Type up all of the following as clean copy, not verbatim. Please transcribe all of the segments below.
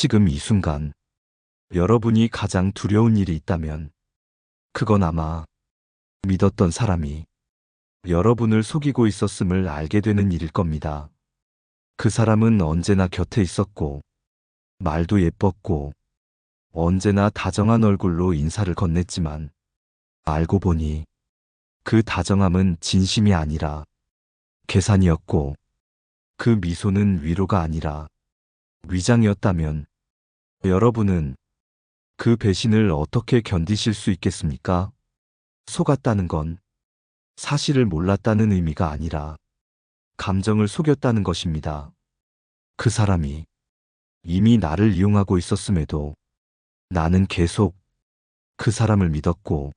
지금 이 순간 여러분이 가장 두려운 일이 있다면 그건 아마 믿었던 사람이 여러분을 속이고 있었음을 알게 되는 일일 겁니다. 그 사람은 언제나 곁에 있었고 말도 예뻤고 언제나 다정한 얼굴로 인사를 건넸지만 알고 보니 그 다정함은 진심이 아니라 계산이었고 그 미소는 위로가 아니라 위장이었다면 여러분은 그 배신을 어떻게 견디실 수 있겠습니까? 속았다는 건 사실을 몰랐다는 의미가 아니라 감정을 속였다는 것입니다. 그 사람이 이미 나를 이용하고 있었음에도 나는 계속 그 사람을 믿었고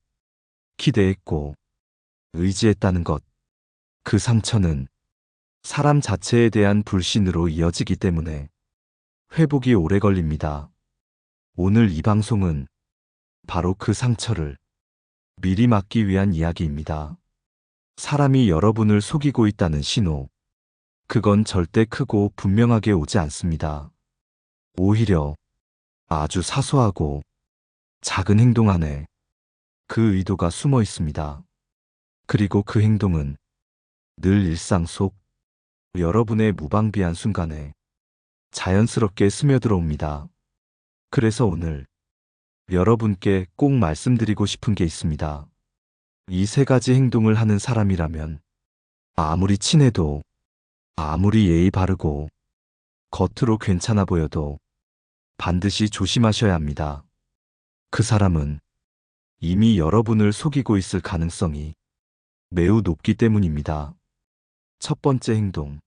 기대했고 의지했다는 것. 그 상처는 사람 자체에 대한 불신으로 이어지기 때문에 회복이 오래 걸립니다. 오늘 이 방송은 바로 그 상처를 미리 막기 위한 이야기입니다. 사람이 여러분을 속이고 있다는 신호. 그건 절대 크고 분명하게 오지 않습니다. 오히려 아주 사소하고 작은 행동 안에 그 의도가 숨어 있습니다. 그리고 그 행동은 늘 일상 속 여러분의 무방비한 순간에 자연스럽게 스며들어옵니다. 그래서 오늘 여러분께 꼭 말씀드리고 싶은 게 있습니다. 이 세 가지 행동을 하는 사람이라면 아무리 친해도 아무리 예의 바르고 겉으로 괜찮아 보여도 반드시 조심하셔야 합니다. 그 사람은 이미 여러분을 속이고 있을 가능성이 매우 높기 때문입니다. 첫 번째 행동.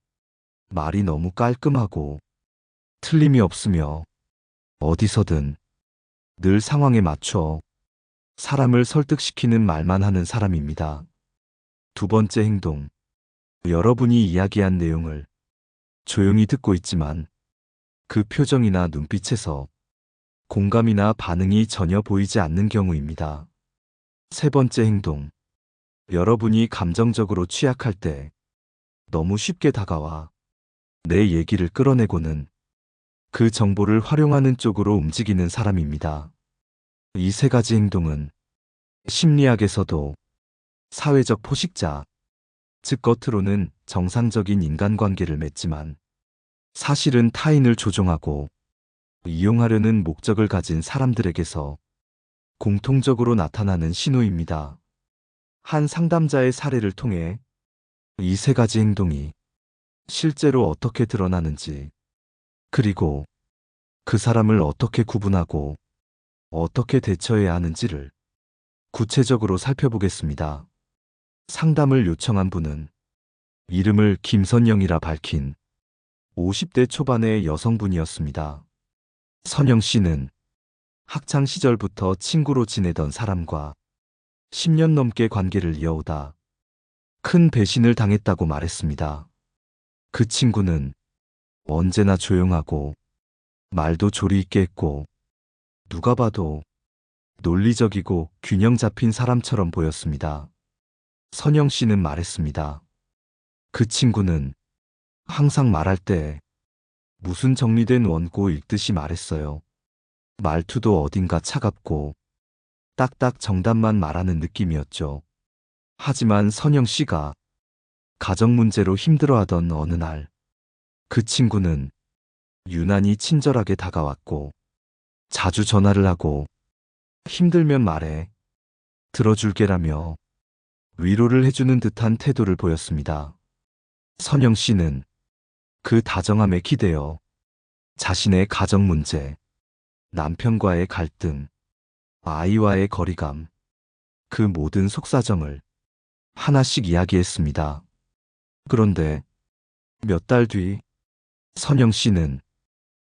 말이 너무 깔끔하고 틀림이 없으며 어디서든 늘 상황에 맞춰 사람을 설득시키는 말만 하는 사람입니다. 두 번째 행동. 여러분이 이야기한 내용을 조용히 듣고 있지만 그 표정이나 눈빛에서 공감이나 반응이 전혀 보이지 않는 경우입니다. 세 번째 행동. 여러분이 감정적으로 취약할 때 너무 쉽게 다가와 내 얘기를 끌어내고는 그 정보를 활용하는 쪽으로 움직이는 사람입니다. 이 세 가지 행동은 심리학에서도 사회적 포식자, 즉 겉으로는 정상적인 인간관계를 맺지만 사실은 타인을 조종하고 이용하려는 목적을 가진 사람들에게서 공통적으로 나타나는 신호입니다. 한 상담자의 사례를 통해 이 세 가지 행동이 실제로 어떻게 드러나는지, 그리고 그 사람을 어떻게 구분하고 어떻게 대처해야 하는지를 구체적으로 살펴보겠습니다. 상담을 요청한 분은 이름을 김선영이라 밝힌 50대 초반의 여성분이었습니다. 선영 씨는 학창 시절부터 친구로 지내던 사람과 10년 넘게 관계를 이어오다 큰 배신을 당했다고 말했습니다. 그 친구는 언제나 조용하고 말도 조리 있게 했고 누가 봐도 논리적이고 균형 잡힌 사람처럼 보였습니다. 선영 씨는 말했습니다. 그 친구는 항상 말할 때 무슨 정리된 원고 읽듯이 말했어요. 말투도 어딘가 차갑고 딱딱 정답만 말하는 느낌이었죠. 하지만 선영 씨가 가정 문제로 힘들어하던 어느 날, 그 친구는 유난히 친절하게 다가왔고 자주 전화를 하고 힘들면 말해, 들어줄게라며 위로를 해주는 듯한 태도를 보였습니다. 선영 씨는 그 다정함에 기대어 자신의 가정 문제, 남편과의 갈등, 아이와의 거리감, 그 모든 속사정을 하나씩 이야기했습니다. 그런데 몇 달 뒤 선영 씨는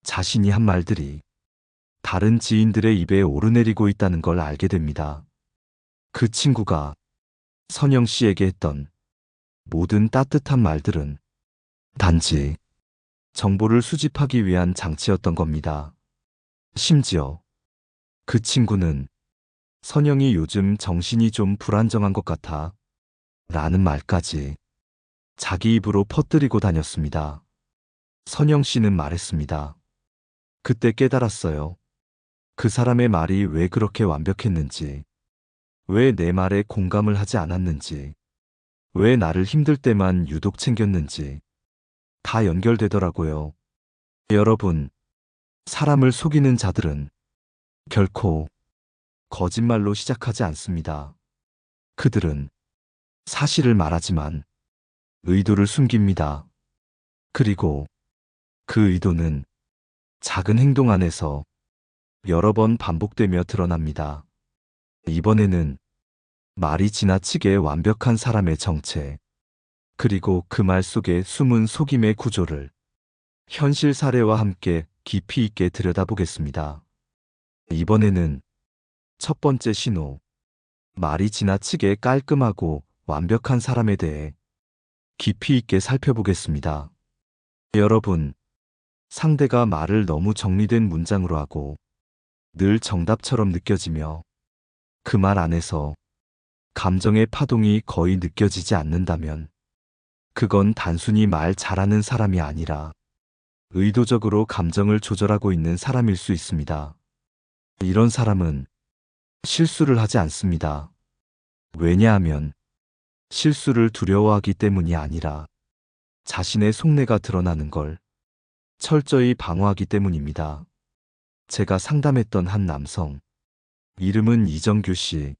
자신이 한 말들이 다른 지인들의 입에 오르내리고 있다는 걸 알게 됩니다. 그 친구가 선영 씨에게 했던 모든 따뜻한 말들은 단지 정보를 수집하기 위한 장치였던 겁니다. 심지어 그 친구는 선영이 요즘 정신이 좀 불안정한 것 같아 라는 말까지 자기 입으로 퍼뜨리고 다녔습니다. 선영 씨는 말했습니다. 그때 깨달았어요. 그 사람의 말이 왜 그렇게 완벽했는지, 왜 내 말에 공감을 하지 않았는지, 왜 나를 힘들 때만 유독 챙겼는지 다 연결되더라고요. 여러분, 사람을 속이는 자들은 결코 거짓말로 시작하지 않습니다. 그들은 사실을 말하지만 의도를 숨깁니다. 그리고 그 의도는 작은 행동 안에서 여러 번 반복되며 드러납니다. 이번에는 말이 지나치게 완벽한 사람의 정체, 그리고 그 말 속에 숨은 속임의 구조를 현실 사례와 함께 깊이 있게 들여다보겠습니다. 이번에는 첫 번째 신호, 말이 지나치게 깔끔하고 완벽한 사람에 대해 깊이 있게 살펴보겠습니다. 여러분, 상대가 말을 너무 정리된 문장으로 하고 늘 정답처럼 느껴지며 그 말 안에서 감정의 파동이 거의 느껴지지 않는다면 그건 단순히 말 잘하는 사람이 아니라 의도적으로 감정을 조절하고 있는 사람일 수 있습니다. 이런 사람은 실수를 하지 않습니다. 왜냐하면 실수를 두려워하기 때문이 아니라 자신의 속내가 드러나는 걸 철저히 방어하기 때문입니다. 제가 상담했던 한 남성, 이름은 이정규 씨,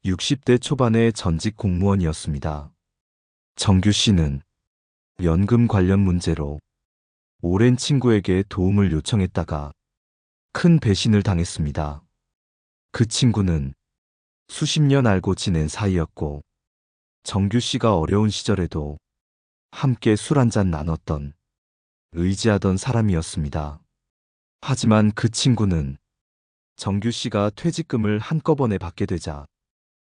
60대 초반의 전직 공무원이었습니다. 정규 씨는 연금 관련 문제로 오랜 친구에게 도움을 요청했다가 큰 배신을 당했습니다. 그 친구는 수십 년 알고 지낸 사이였고 정규 씨가 어려운 시절에도 함께 술 한잔 나눴던 의지하던 사람이었습니다. 하지만 그 친구는 정규 씨가 퇴직금을 한꺼번에 받게 되자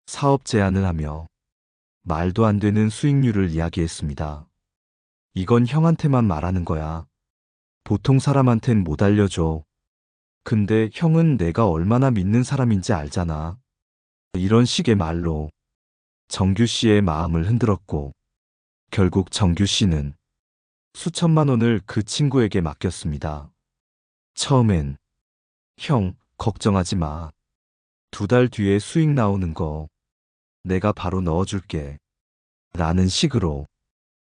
사업 제안을 하며 말도 안 되는 수익률을 이야기했습니다. 이건 형한테만 말하는 거야. 보통 사람한텐 못 알려줘. 근데 형은 내가 얼마나 믿는 사람인지 알잖아. 이런 식의 말로 정규 씨의 마음을 흔들었고 결국 정규 씨는 수천만 원을 그 친구에게 맡겼습니다. 처음엔 형, 걱정하지 마. 2달 뒤에 수익 나오는 거 내가 바로 넣어줄게. 라는 식으로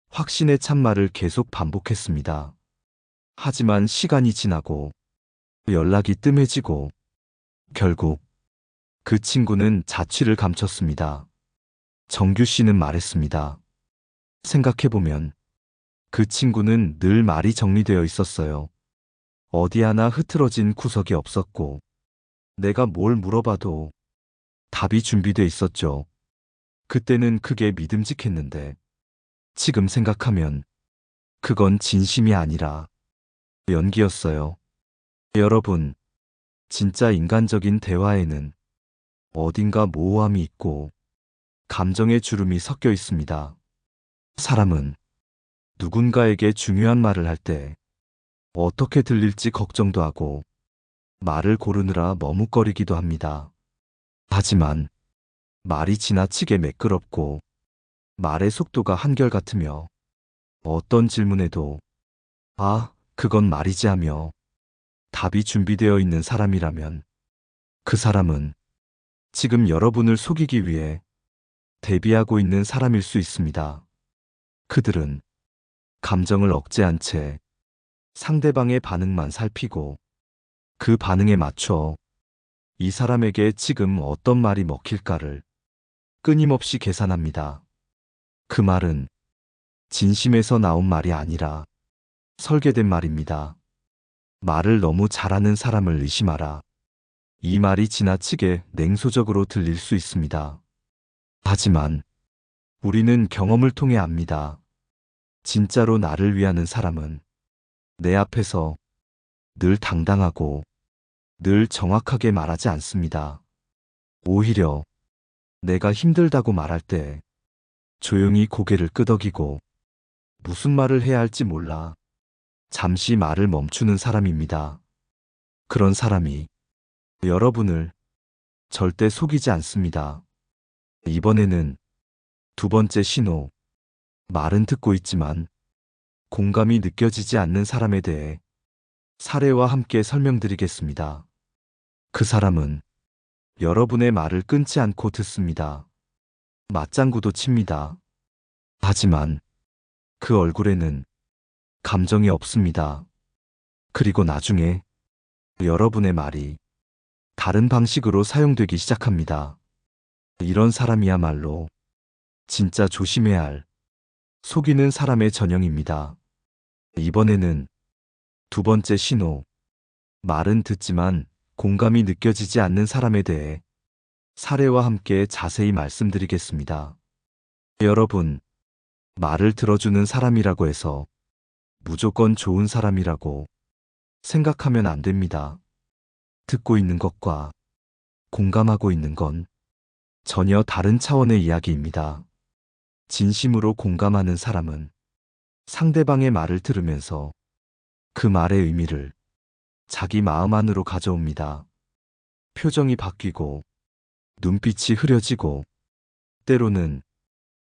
확신에 찬 말을 계속 반복했습니다. 하지만 시간이 지나고 연락이 뜸해지고 결국 그 친구는 자취를 감췄습니다. 정규 씨는 말했습니다. 생각해보면 그 친구는 늘 말이 정리되어 있었어요. 어디 하나 흐트러진 구석이 없었고 내가 뭘 물어봐도 답이 준비돼 있었죠. 그때는 그게 믿음직했는데 지금 생각하면 그건 진심이 아니라 연기였어요. 여러분, 진짜 인간적인 대화에는 어딘가 모호함이 있고 감정의 주름이 섞여 있습니다. 사람은 누군가에게 중요한 말을 할 때 어떻게 들릴지 걱정도 하고 말을 고르느라 머뭇거리기도 합니다. 하지만 말이 지나치게 매끄럽고 말의 속도가 한결같으며 어떤 질문에도 아, 그건 말이지 하며 답이 준비되어 있는 사람이라면 그 사람은 지금 여러분을 속이기 위해 대비하고 있는 사람일 수 있습니다. 그들은 감정을 억제한 채 상대방의 반응만 살피고 그 반응에 맞춰 이 사람에게 지금 어떤 말이 먹힐까를 끊임없이 계산합니다. 그 말은 진심에서 나온 말이 아니라 설계된 말입니다. 말을 너무 잘하는 사람을 의심하라. 이 말이 지나치게 냉소적으로 들릴 수 있습니다. 하지만 우리는 경험을 통해 압니다. 진짜로 나를 위하는 사람은 내 앞에서 늘 당당하고 늘 정확하게 말하지 않습니다. 오히려 내가 힘들다고 말할 때 조용히 고개를 끄덕이고 무슨 말을 해야 할지 몰라 잠시 말을 멈추는 사람입니다. 그런 사람이 여러분을 절대 속이지 않습니다. 이번에는 두 번째 신호, 말은 듣고 있지만 공감이 느껴지지 않는 사람에 대해 사례와 함께 설명드리겠습니다. 그 사람은 여러분의 말을 끊지 않고 듣습니다. 맞장구도 칩니다. 하지만 그 얼굴에는 감정이 없습니다. 그리고 나중에 여러분의 말이 다른 방식으로 사용되기 시작합니다. 이런 사람이야말로 진짜 조심해야 할 속이는 사람의 전형입니다. 이번에는 두 번째 신호, 말은 듣지만 공감이 느껴지지 않는 사람에 대해 사례와 함께 자세히 말씀드리겠습니다. 여러분, 말을 들어주는 사람이라고 해서 무조건 좋은 사람이라고 생각하면 안 됩니다. 듣고 있는 것과 공감하고 있는 건 전혀 다른 차원의 이야기입니다. 진심으로 공감하는 사람은 상대방의 말을 들으면서 그 말의 의미를 자기 마음 안으로 가져옵니다. 표정이 바뀌고 눈빛이 흐려지고 때로는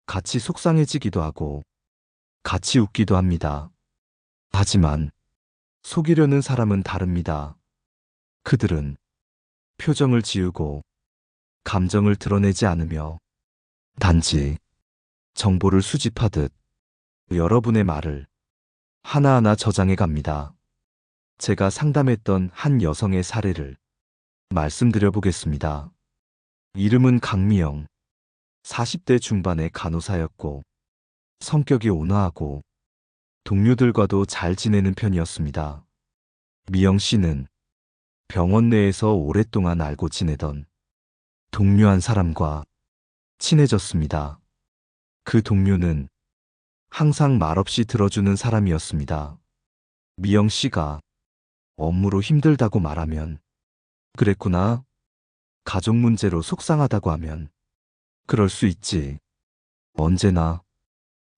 같이 속상해지기도 하고 같이 웃기도 합니다. 하지만 속이려는 사람은 다릅니다. 그들은 표정을 지우고 감정을 드러내지 않으며 단지 정보를 수집하듯 여러분의 말을 하나하나 저장해 갑니다. 제가 상담했던 한 여성의 사례를 말씀드려 보겠습니다. 이름은 강미영. 40대 중반의 간호사였고 성격이 온화하고 동료들과도 잘 지내는 편이었습니다. 미영 씨는 병원 내에서 오랫동안 알고 지내던 동료 한 사람과 친해졌습니다. 그 동료는 항상 말없이 들어주는 사람이었습니다. 미영 씨가 업무로 힘들다고 말하면 그랬구나. 가족 문제로 속상하다고 하면 그럴 수 있지. 언제나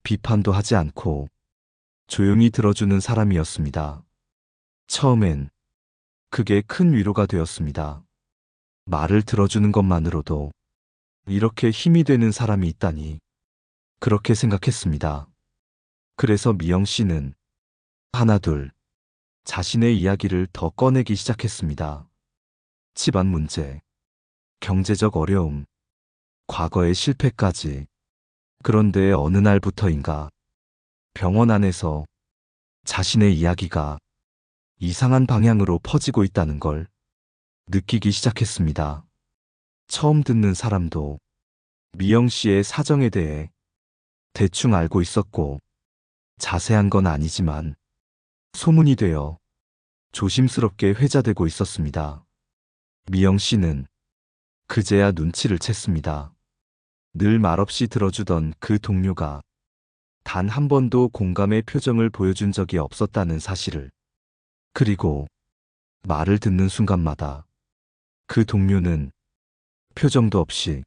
비판도 하지 않고 조용히 들어주는 사람이었습니다. 처음엔 그게 큰 위로가 되었습니다. 말을 들어주는 것만으로도 이렇게 힘이 되는 사람이 있다니 그렇게 생각했습니다. 그래서 미영 씨는 하나둘 자신의 이야기를 더 꺼내기 시작했습니다. 집안 문제, 경제적 어려움, 과거의 실패까지. 그런데 어느 날부터인가 병원 안에서 자신의 이야기가 이상한 방향으로 퍼지고 있다는 걸 느끼기 시작했습니다. 처음 듣는 사람도 미영 씨의 사정에 대해 대충 알고 있었고 자세한 건 아니지만 소문이 되어 조심스럽게 회자되고 있었습니다. 미영 씨는 그제야 눈치를 챘습니다. 늘 말없이 들어주던 그 동료가 단 한 번도 공감의 표정을 보여준 적이 없었다는 사실을. 그리고 말을 듣는 순간마다 그 동료는 표정도 없이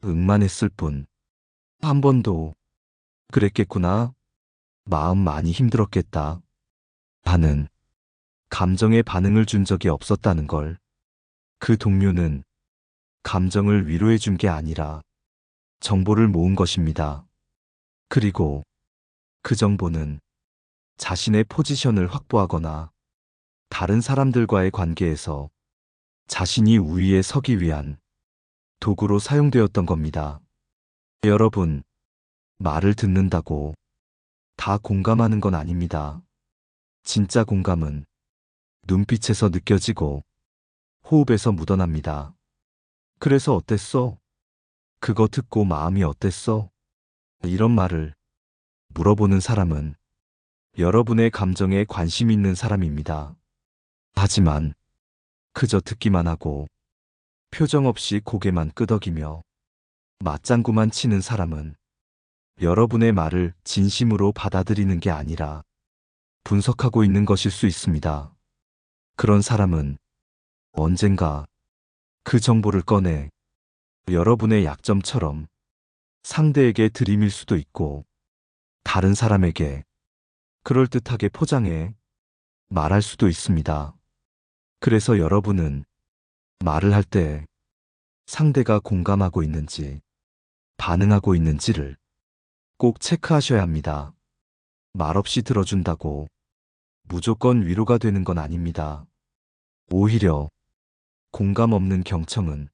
응만 했을 뿐. 한 번도 그랬겠구나. 마음 많이 힘들었겠다. 하는 감정의 반응을 준 적이 없었다는 걸. 그 동료는 감정을 위로해 준 게 아니라 정보를 모은 것입니다. 그리고 그 정보는 자신의 포지션을 확보하거나 다른 사람들과의 관계에서 자신이 우위에 서기 위한 도구로 사용되었던 겁니다. 여러분, 말을 듣는다고 다 공감하는 건 아닙니다. 진짜 공감은 눈빛에서 느껴지고 호흡에서 묻어납니다. 그래서 어땠어? 그거 듣고 마음이 어땠어? 이런 말을 물어보는 사람은 여러분의 감정에 관심 있는 사람입니다. 하지만 그저 듣기만 하고 표정 없이 고개만 끄덕이며 맞장구만 치는 사람은 여러분의 말을 진심으로 받아들이는 게 아니라 분석하고 있는 것일 수 있습니다. 그런 사람은 언젠가 그 정보를 꺼내 여러분의 약점처럼 상대에게 들이밀 수도 있고 다른 사람에게 그럴듯하게 포장해 말할 수도 있습니다. 그래서 여러분은 말을 할 때 상대가 공감하고 있는지 반응하고 있는지를 꼭 체크하셔야 합니다. 말없이 들어준다고 무조건 위로가 되는 건 아닙니다. 오히려 공감 없는 경청은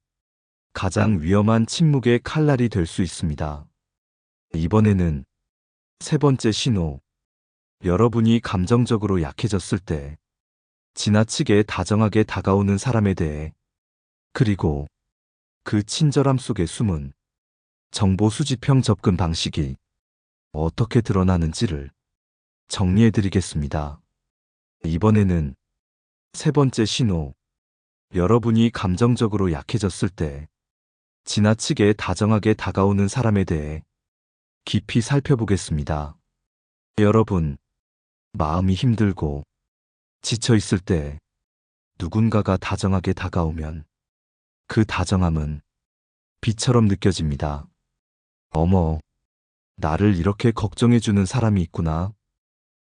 가장 위험한 침묵의 칼날이 될 수 있습니다. 이번에는 세 번째 신호. 여러분이 감정적으로 약해졌을 때 지나치게 다정하게 다가오는 사람에 대해, 그리고 그 친절함 속에 숨은 정보 수집형 접근 방식이 어떻게 드러나는지를 정리해 드리겠습니다. 이번에는 세 번째 신호. 여러분이 감정적으로 약해졌을 때 지나치게 다정하게 다가오는 사람에 대해 깊이 살펴보겠습니다. 여러분, 마음이 힘들고 지쳐 있을 때 누군가가 다정하게 다가오면 그 다정함은 비처럼 느껴집니다. 어머, 나를 이렇게 걱정해주는 사람이 있구나.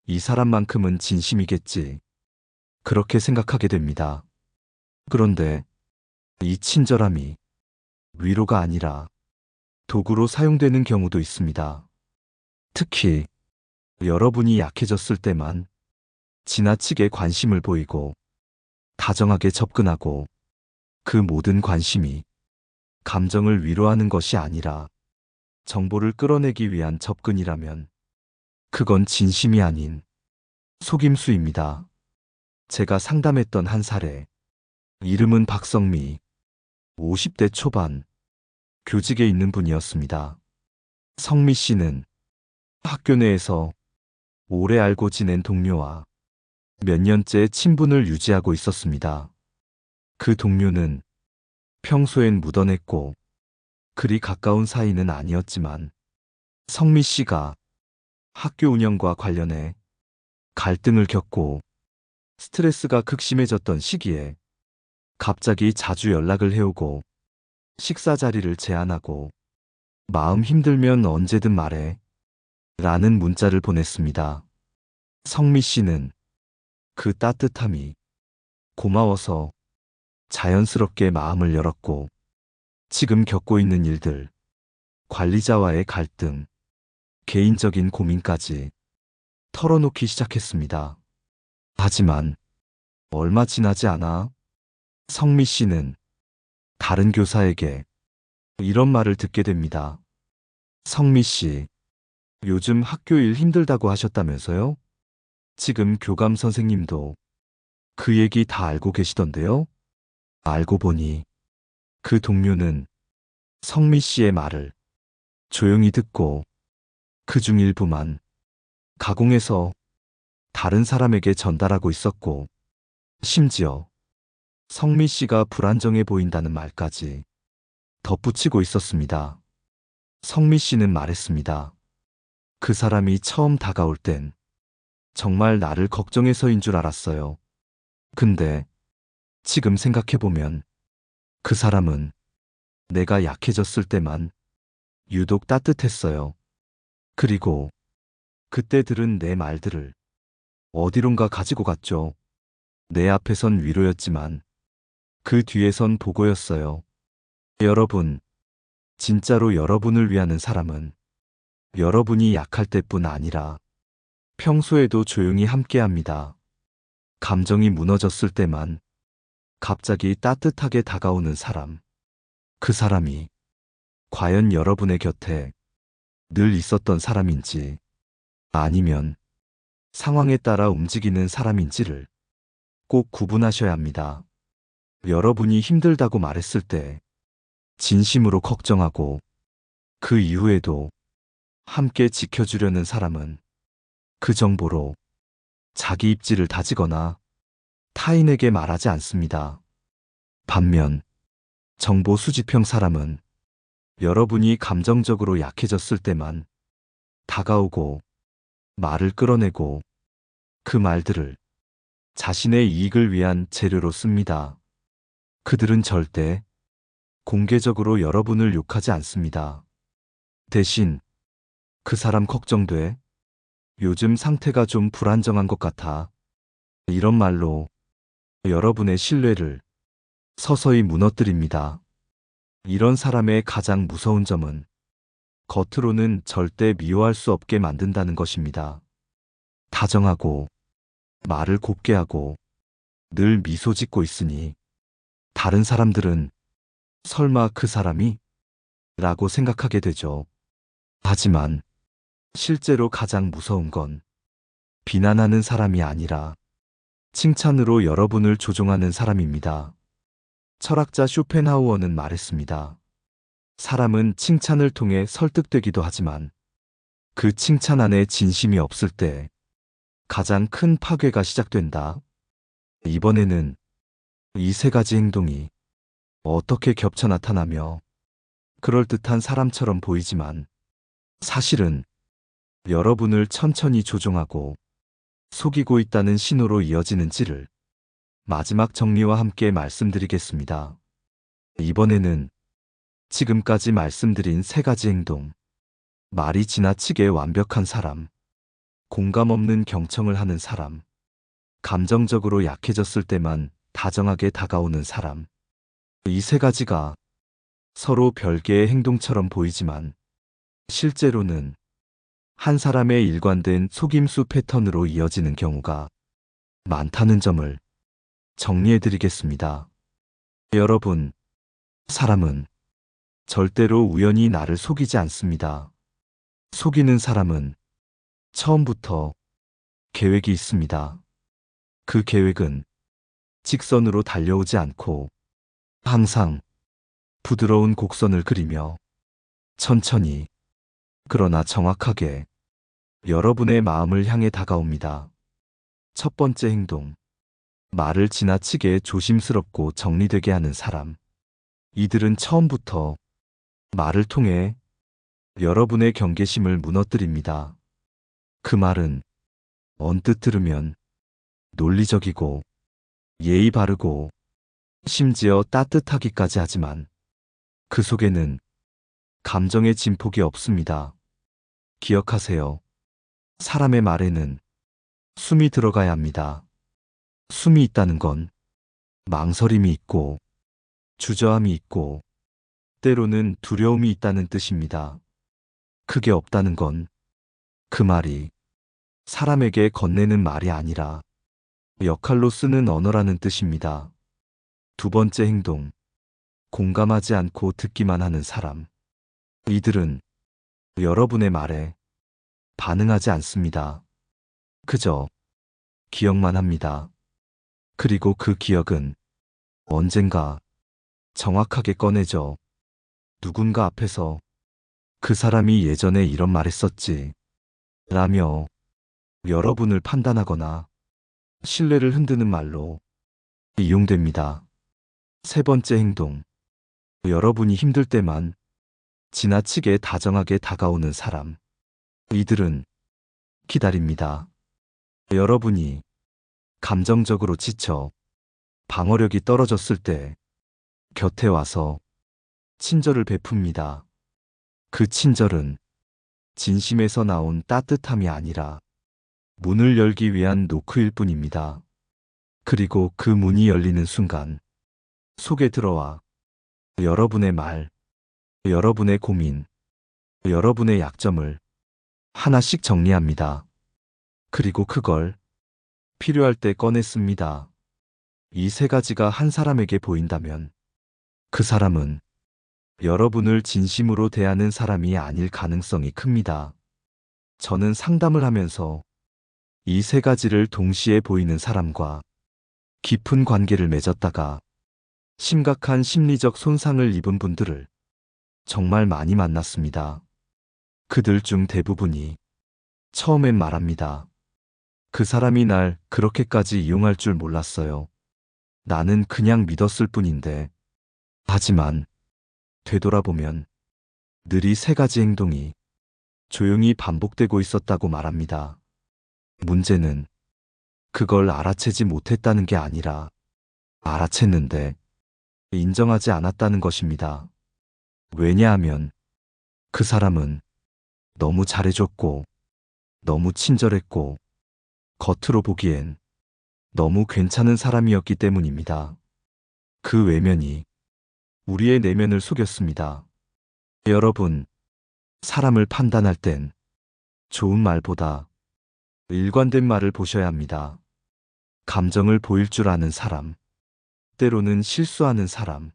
이 사람만큼은 진심이겠지. 그렇게 생각하게 됩니다. 그런데 이 친절함이 위로가 아니라 도구로 사용되는 경우도 있습니다. 특히 여러분이 약해졌을 때만 지나치게 관심을 보이고 다정하게 접근하고, 그 모든 관심이 감정을 위로하는 것이 아니라 정보를 끌어내기 위한 접근이라면 그건 진심이 아닌 속임수입니다. 제가 상담했던 한 사례. 이름은 박성미, 50대 초반, 교직에 있는 분이었습니다. 성미 씨는 학교 내에서 오래 알고 지낸 동료와 몇 년째 친분을 유지하고 있었습니다. 그 동료는 평소엔 묻어냈고 그리 가까운 사이는 아니었지만 성미 씨가 학교 운영과 관련해 갈등을 겪고 스트레스가 극심해졌던 시기에 갑자기 자주 연락을 해오고 식사 자리를 제안하고 마음 힘들면 언제든 말해 라는 문자를 보냈습니다. 성미 씨는 그 따뜻함이 고마워서 자연스럽게 마음을 열었고, 지금 겪고 있는 일들, 관리자와의 갈등, 개인적인 고민까지 털어놓기 시작했습니다. 하지만 얼마 지나지 않아 성미 씨는 다른 교사에게 이런 말을 듣게 됩니다. 성미 씨, 요즘 학교 일 힘들다고 하셨다면서요? 지금 교감 선생님도 그 얘기 다 알고 계시던데요? 알고 보니 그 동료는 성미 씨의 말을 조용히 듣고 그중 일부만 가공해서 다른 사람에게 전달하고 있었고, 심지어 성미 씨가 불안정해 보인다는 말까지 덧붙이고 있었습니다. 성미 씨는 말했습니다. 그 사람이 처음 다가올 땐 정말 나를 걱정해서인 줄 알았어요. 근데 지금 생각해보면 그 사람은 내가 약해졌을 때만 유독 따뜻했어요. 그리고 그때 들은 내 말들을 어디론가 가지고 갔죠. 내 앞에선 위로였지만 그 뒤에선 보고였어요. 여러분, 진짜로 여러분을 위하는 사람은 여러분이 약할 때뿐 아니라 평소에도 조용히 함께합니다. 감정이 무너졌을 때만 갑자기 따뜻하게 다가오는 사람. 그 사람이 과연 여러분의 곁에 늘 있었던 사람인지, 아니면 상황에 따라 움직이는 사람인지를 꼭 구분하셔야 합니다. 여러분이 힘들다고 말했을 때 진심으로 걱정하고 그 이후에도 함께 지켜주려는 사람은 그 정보로 자기 입지를 다지거나 타인에게 말하지 않습니다. 반면 정보 수집형 사람은 여러분이 감정적으로 약해졌을 때만 다가오고 말을 끌어내고 그 말들을 자신의 이익을 위한 재료로 씁니다. 그들은 절대 공개적으로 여러분을 욕하지 않습니다. 대신 그 사람 걱정돼. 요즘 상태가 좀 불안정한 것 같아. 이런 말로 여러분의 신뢰를 서서히 무너뜨립니다. 이런 사람의 가장 무서운 점은 겉으로는 절대 미워할 수 없게 만든다는 것입니다. 다정하고 말을 곱게 하고 늘 미소 짓고 있으니 다른 사람들은 설마 그 사람이? 라고 생각하게 되죠. 하지만 실제로 가장 무서운 건 비난하는 사람이 아니라 칭찬으로 여러분을 조종하는 사람입니다. 철학자 쇼펜하우어는 말했습니다. 사람은 칭찬을 통해 설득되기도 하지만 그 칭찬 안에 진심이 없을 때 가장 큰 파괴가 시작된다. 이번에는 이 세 가지 행동이 어떻게 겹쳐 나타나며 그럴듯한 사람처럼 보이지만 사실은 여러분을 천천히 조종하고 속이고 있다는 신호로 이어지는지를 마지막 정리와 함께 말씀드리겠습니다. 이번에는 지금까지 말씀드린 세 가지 행동, 말이 지나치게 완벽한 사람, 공감 없는 경청을 하는 사람, 감정적으로 약해졌을 때만 다정하게 다가오는 사람. 이 세 가지가 서로 별개의 행동처럼 보이지만 실제로는 한 사람의 일관된 속임수 패턴으로 이어지는 경우가 많다는 점을 정리해 드리겠습니다. 여러분, 사람은 절대로 우연히 나를 속이지 않습니다. 속이는 사람은 처음부터 계획이 있습니다. 그 계획은 직선으로 달려오지 않고 항상 부드러운 곡선을 그리며 천천히 그러나 정확하게 여러분의 마음을 향해 다가옵니다. 첫 번째 행동, 말을 지나치게 조심스럽고 정리되게 하는 사람. 이들은 처음부터 말을 통해 여러분의 경계심을 무너뜨립니다. 그 말은 언뜻 들으면 논리적이고 예의 바르고 심지어 따뜻하기까지 하지만 그 속에는 감정의 진폭이 없습니다. 기억하세요. 사람의 말에는 숨이 들어가야 합니다. 숨이 있다는 건 망설임이 있고 주저함이 있고 때로는 두려움이 있다는 뜻입니다. 그게 없다는 건 그 말이 사람에게 건네는 말이 아니라 역할로 쓰는 언어라는 뜻입니다. 두 번째 행동, 공감하지 않고 듣기만 하는 사람. 이들은 여러분의 말에 반응하지 않습니다. 그저 기억만 합니다. 그리고 그 기억은 언젠가 정확하게 꺼내져 누군가 앞에서 그 사람이 예전에 이런 말 했었지 라며 여러분을 판단하거나 신뢰를 흔드는 말로 이용됩니다. 세 번째 행동, 여러분이 힘들 때만 지나치게 다정하게 다가오는 사람. 이들은 기다립니다. 여러분이 감정적으로 지쳐 방어력이 떨어졌을 때 곁에 와서 친절을 베풉니다. 그 친절은 진심에서 나온 따뜻함이 아니라 문을 열기 위한 노크일 뿐입니다. 그리고 그 문이 열리는 순간 속에 들어와 여러분의 말, 여러분의 고민, 여러분의 약점을 하나씩 정리합니다. 그리고 그걸 필요할 때 꺼냈습니다. 이 세 가지가 한 사람에게 보인다면 그 사람은 여러분을 진심으로 대하는 사람이 아닐 가능성이 큽니다. 저는 상담을 하면서 이 세 가지를 동시에 보이는 사람과 깊은 관계를 맺었다가 심각한 심리적 손상을 입은 분들을 정말 많이 만났습니다. 그들 중 대부분이 처음엔 말합니다. 그 사람이 날 그렇게까지 이용할 줄 몰랐어요. 나는 그냥 믿었을 뿐인데. 하지만 되돌아보면 늘 이 세 가지 행동이 조용히 반복되고 있었다고 말합니다. 문제는 그걸 알아채지 못했다는 게 아니라 알아챘는데 인정하지 않았다는 것입니다. 왜냐하면 그 사람은 너무 잘해줬고 너무 친절했고 겉으로 보기엔 너무 괜찮은 사람이었기 때문입니다. 그 외면이 우리의 내면을 속였습니다. 여러분, 사람을 판단할 땐 좋은 말보다 일관된 말을 보셔야 합니다. 감정을 보일 줄 아는 사람, 때로는 실수하는 사람,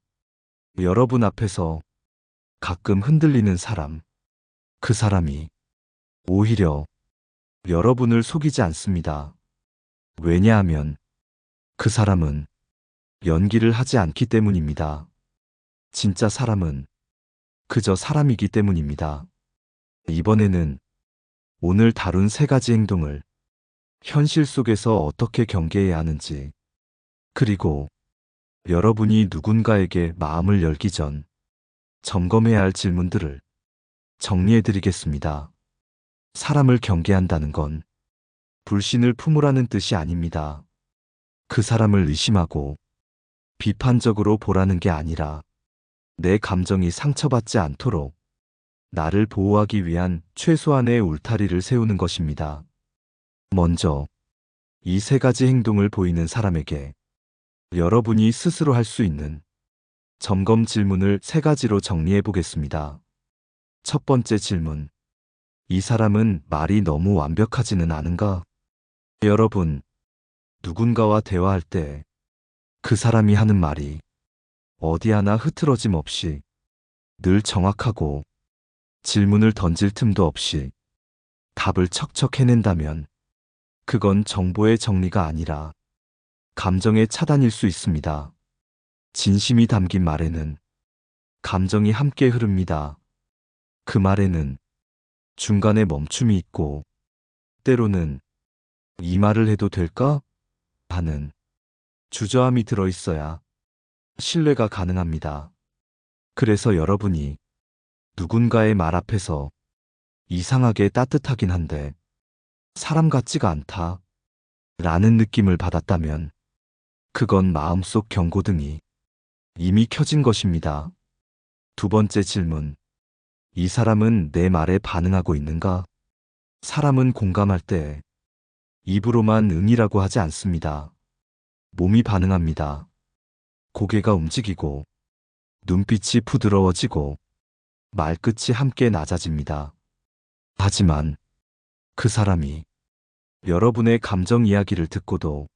여러분 앞에서 가끔 흔들리는 사람, 그 사람이 오히려 여러분을 속이지 않습니다. 왜냐하면 그 사람은 연기를 하지 않기 때문입니다. 진짜 사람은 그저 사람이기 때문입니다. 이번에는 오늘 다룬 세 가지 행동을 현실 속에서 어떻게 경계해야 하는지, 그리고 여러분이 누군가에게 마음을 열기 전 점검해야 할 질문들을 정리해 드리겠습니다. 사람을 경계한다는 건 불신을 품으라는 뜻이 아닙니다. 그 사람을 의심하고 비판적으로 보라는 게 아니라 내 감정이 상처받지 않도록 나를 보호하기 위한 최소한의 울타리를 세우는 것입니다. 먼저 이 세 가지 행동을 보이는 사람에게 여러분이 스스로 할 수 있는 점검 질문을 세 가지로 정리해 보겠습니다. 첫 번째 질문. 이 사람은 말이 너무 완벽하지는 않은가? 여러분, 누군가와 대화할 때 그 사람이 하는 말이 어디 하나 흐트러짐 없이 늘 정확하고 질문을 던질 틈도 없이 답을 척척 해낸다면 그건 정보의 정리가 아니라 감정의 차단일 수 있습니다. 진심이 담긴 말에는 감정이 함께 흐릅니다. 그 말에는 중간에 멈춤이 있고 때로는 이 말을 해도 될까? 하는 주저함이 들어있어야 신뢰가 가능합니다. 그래서 여러분이 누군가의 말 앞에서 이상하게 따뜻하긴 한데 사람 같지가 않다 라는 느낌을 받았다면 그건 마음속 경고등이 이미 켜진 것입니다. 두 번째 질문. 이 사람은 내 말에 반응하고 있는가? 사람은 공감할 때 입으로만 응이라고 하지 않습니다. 몸이 반응합니다. 고개가 움직이고 눈빛이 부드러워지고 말끝이 함께 낮아집니다. 하지만 그 사람이 여러분의 감정 이야기를 듣고도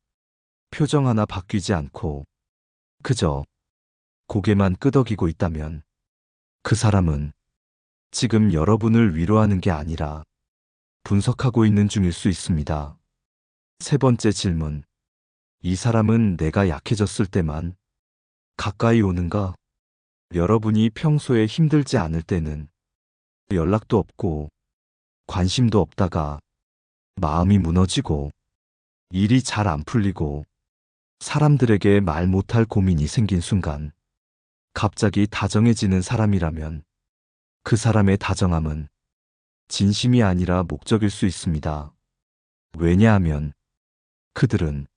표정 하나 바뀌지 않고 그저 고개만 끄덕이고 있다면 그 사람은 지금 여러분을 위로하는 게 아니라 분석하고 있는 중일 수 있습니다. 세 번째 질문. 이 사람은 내가 약해졌을 때만 가까이 오는가? 여러분이 평소에 힘들지 않을 때는 연락도 없고 관심도 없다가 마음이 무너지고 일이 잘 안 풀리고 사람들에게 말 못할 고민이 생긴 순간 갑자기 다정해지는 사람이라면 그 사람의 다정함은 진심이 아니라 목적일 수 있습니다. 왜냐하면 그들은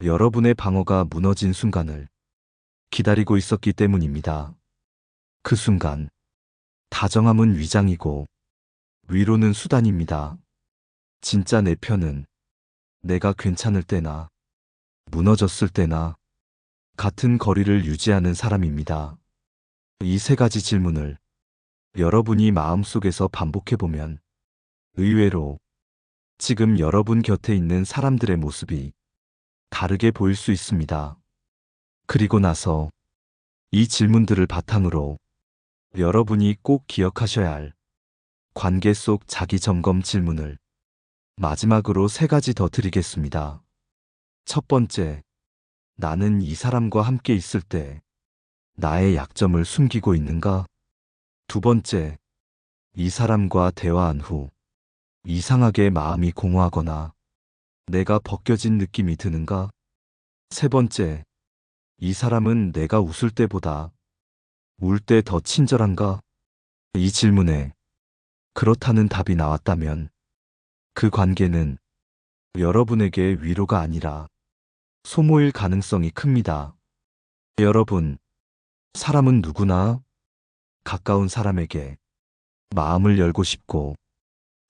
여러분의 방어가 무너진 순간을 기다리고 있었기 때문입니다. 그 순간 다정함은 위장이고 위로는 수단입니다. 진짜 내 편은 내가 괜찮을 때나 무너졌을 때나 같은 거리를 유지하는 사람입니다. 이 세 가지 질문을 여러분이 마음속에서 반복해보면 의외로 지금 여러분 곁에 있는 사람들의 모습이 다르게 보일 수 있습니다. 그리고 나서 이 질문들을 바탕으로 여러분이 꼭 기억하셔야 할 관계 속 자기 점검 질문을 마지막으로 세 가지 더 드리겠습니다. 첫 번째, 나는 이 사람과 함께 있을 때 나의 약점을 숨기고 있는가? 두 번째, 이 사람과 대화한 후 이상하게 마음이 공허하거나 내가 벗겨진 느낌이 드는가? 세 번째, 이 사람은 내가 웃을 때보다 울 때 더 친절한가? 이 질문에 그렇다는 답이 나왔다면 그 관계는 여러분에게 위로가 아니라 소모일 가능성이 큽니다. 여러분, 사람은 누구나 가까운 사람에게 마음을 열고 싶고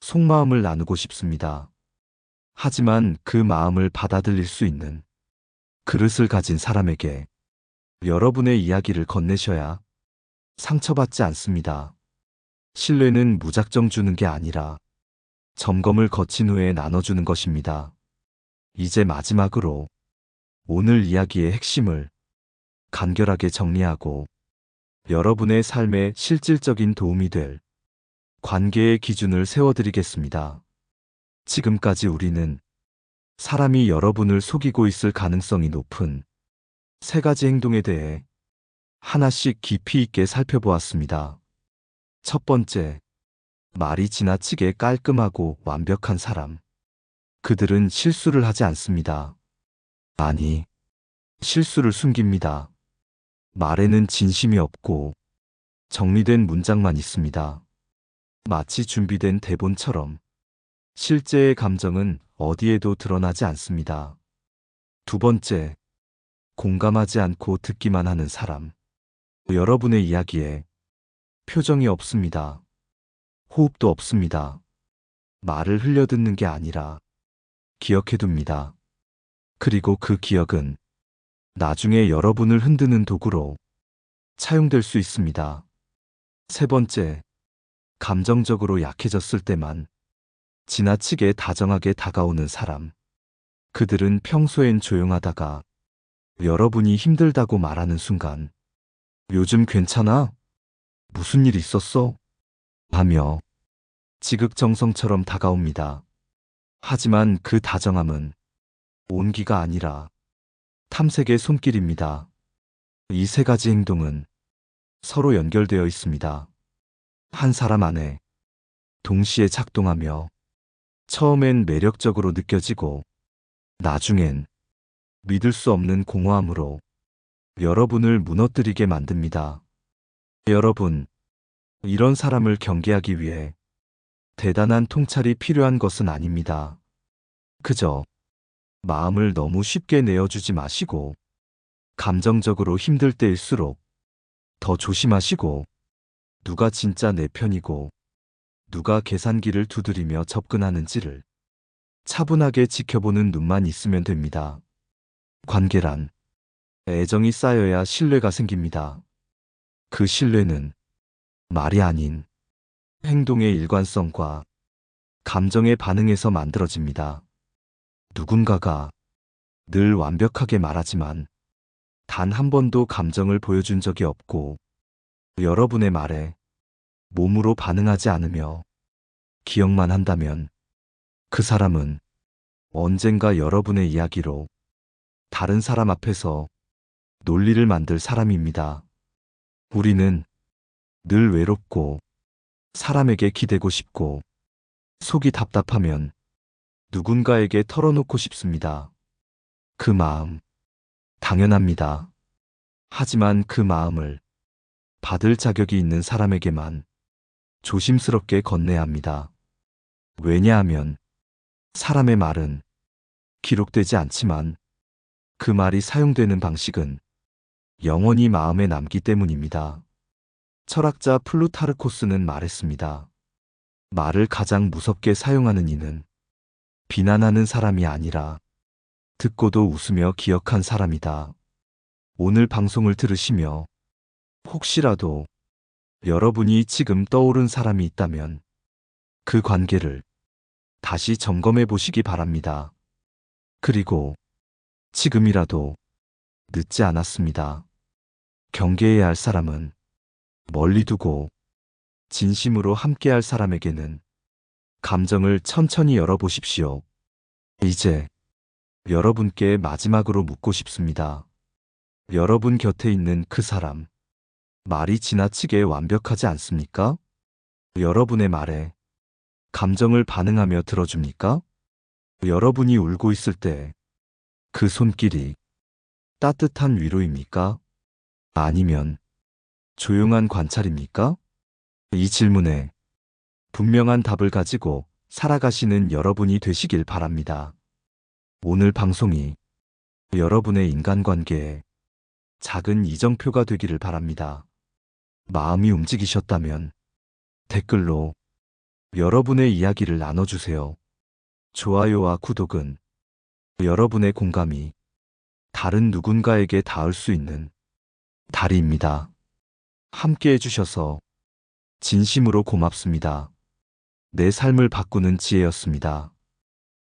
속마음을 나누고 싶습니다. 하지만 그 마음을 받아들일 수 있는 그릇을 가진 사람에게 여러분의 이야기를 건네셔야 상처받지 않습니다. 신뢰는 무작정 주는 게 아니라 점검을 거친 후에 나눠주는 것입니다. 이제 마지막으로 오늘 이야기의 핵심을 간결하게 정리하고 여러분의 삶에 실질적인 도움이 될 관계의 기준을 세워드리겠습니다. 지금까지 우리는 사람이 여러분을 속이고 있을 가능성이 높은 세 가지 행동에 대해 하나씩 깊이 있게 살펴보았습니다. 첫 번째, 말이 지나치게 깔끔하고 완벽한 사람. 그들은 실수를 하지 않습니다. 아니, 실수를 숨깁니다. 말에는 진심이 없고 정리된 문장만 있습니다. 마치 준비된 대본처럼 실제의 감정은 어디에도 드러나지 않습니다. 두 번째, 공감하지 않고 듣기만 하는 사람. 여러분의 이야기에 표정이 없습니다. 호흡도 없습니다. 말을 흘려듣는 게 아니라 기억해둡니다. 그리고 그 기억은 나중에 여러분을 흔드는 도구로 차용될 수 있습니다. 세 번째, 감정적으로 약해졌을 때만 지나치게 다정하게 다가오는 사람. 그들은 평소엔 조용하다가 여러분이 힘들다고 말하는 순간 요즘 괜찮아? 무슨 일 있었어? 하며 지극정성처럼 다가옵니다. 하지만 그 다정함은 온기가 아니라 탐색의 손길입니다. 이 세 가지 행동은 서로 연결되어 있습니다. 한 사람 안에 동시에 작동하며 처음엔 매력적으로 느껴지고 나중엔 믿을 수 없는 공허함으로 여러분을 무너뜨리게 만듭니다. 여러분, 이런 사람을 경계하기 위해 대단한 통찰이 필요한 것은 아닙니다. 그저 마음을 너무 쉽게 내어주지 마시고 감정적으로 힘들 때일수록 더 조심하시고 누가 진짜 내 편이고 누가 계산기를 두드리며 접근하는지를 차분하게 지켜보는 눈만 있으면 됩니다. 관계란 애정이 쌓여야 신뢰가 생깁니다. 그 신뢰는 말이 아닌 행동의 일관성과 감정의 반응에서 만들어집니다. 누군가가 늘 완벽하게 말하지만 단 한 번도 감정을 보여준 적이 없고 여러분의 말에 몸으로 반응하지 않으며 기억만 한다면 그 사람은 언젠가 여러분의 이야기로 다른 사람 앞에서 논리를 만들 사람입니다. 우리는 늘 외롭고 사람에게 기대고 싶고 속이 답답하면 누군가에게 털어놓고 싶습니다. 그 마음 당연합니다. 하지만 그 마음을 받을 자격이 있는 사람에게만 조심스럽게 건네야 합니다. 왜냐하면 사람의 말은 기록되지 않지만 그 말이 사용되는 방식은 영원히 마음에 남기 때문입니다. 철학자 플루타르코스는 말했습니다. 말을 가장 무섭게 사용하는 이는 비난하는 사람이 아니라 듣고도 웃으며 기억한 사람이다. 오늘 방송을 들으시며 혹시라도 여러분이 지금 떠오른 사람이 있다면 그 관계를 다시 점검해 보시기 바랍니다. 그리고 지금이라도 늦지 않았습니다. 경계해야 할 사람은 멀리 두고 진심으로 함께할 사람에게는 감정을 천천히 열어보십시오. 이제 여러분께 마지막으로 묻고 싶습니다. 여러분 곁에 있는 그 사람, 말이 지나치게 완벽하지 않습니까? 여러분의 말에 감정을 반응하며 들어줍니까? 여러분이 울고 있을 때 그 손길이 따뜻한 위로입니까? 아니면 조용한 관찰입니까? 이 질문에 분명한 답을 가지고 살아가시는 여러분이 되시길 바랍니다. 오늘 방송이 여러분의 인간관계에 작은 이정표가 되기를 바랍니다. 마음이 움직이셨다면 댓글로 여러분의 이야기를 나눠주세요. 좋아요와 구독은 여러분의 공감이 다른 누군가에게 닿을 수 있는 다리입니다. 함께 해주셔서 진심으로 고맙습니다. 내 삶을 바꾸는 지혜였습니다.